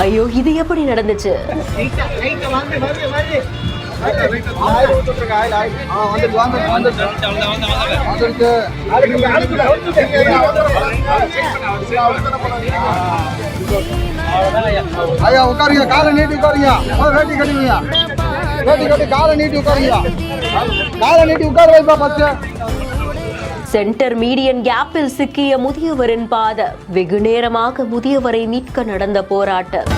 ஐயோ, இது எப்படி நடந்துச்சு? ஐயா உட்காருங்க, காலை நீட்டி உட்காருங்க. வேட்டி கட்டுவீங்க, வேட்டி கட்டி காலை நீட்டி உட்காருங்க. காலை நீட்டி உட்கார வைப்பா பச்சை. சென்டர் மீடியன் கேப்பில் சிக்கிய முதியவரின் பாத. வெகு நேரமாக முதியவரை மீட்க நடந்த போராட்டம்.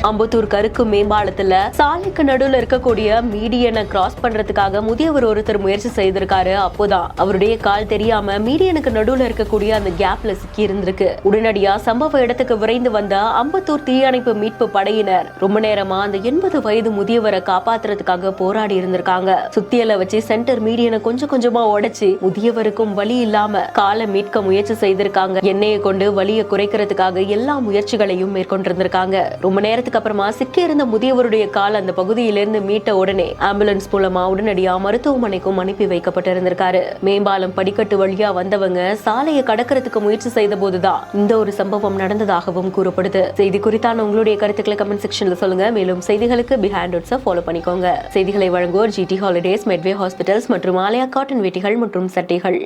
அம்பத்தூர் கருக்கு மேம்பாலத்துல சாலைக்கு நடுவுல இருக்கக்கூடிய மீடியனை கிராஸ் பண்றதுக்காக முதியவர் ஒருத்தர் முயற்சி செய்திருக்காரு. அப்போதான் அவருடைய கால் தெரியாம மீடியனுக்கு நடுவுல இருக்கக்கூடிய அந்த கேப்ல சிக்கி இருந்திருக்கு. உடனடியா சம்பவ இடத்துக்கு விரைந்து வந்த அம்பத்தூர் தீயணைப்பு மீட்பு படையினர் ரொம்ப நேரமா அந்த 80 வயது முதியவரை காப்பாத்துறதுக்காக போராடி இருந்திருக்காங்க. சுத்தியலை வச்சு சென்டர் மீடியனை கொஞ்சம் கொஞ்சமா உடைச்சு முதியவருக்கும் வலி இல்லாம காலை மீட்க முயற்சி செய்திருக்காங்க. எண்ணெயை கொண்டு வலியை குறைக்கிறதுக்காக எல்லா முயற்சிகளையும் மேற்கொண்டிருந்திருக்காங்க. ரொம்ப நேரத்துக்கு அப்புறமா சிக்கி இருந்த முதியவருடைய கால் அந்த பகுதியிலிருந்து மீட்ட உடனே ஆம்புலன்ஸ் மூலமா உடனடியா மருத்துவமனைக்கும் அனுப்பி வைக்கப்பட்டிருந்திருக்காரு. மேம்பாலம் படிக்கட்டு வழியா வந்தவங்க சாலையை கடக்கிறதுக்கு முயற்சி செய்த போதுதான் இந்த ஒரு சம்பவம் நடந்ததாகவும் கூறப்படுது. செய்தி குறித்தான உங்களுடைய கருத்துக்களை கமெண்ட் செக்ஷன்ல சொல்லுங்க. மேலும் செய்திகளுக்கு பிஹைண்ட் நோட்ஸை ஃபாலோ பண்ணிக்கோங்க. செய்திகளை வழங்குவோர் GT ஹாலிடேஸ், மெட்வே ஹாஸ்பிட்டல்ஸ் மற்றும் ஆலயா காட்டன் வேட்டிகள் மற்றும் சட்டைகள்.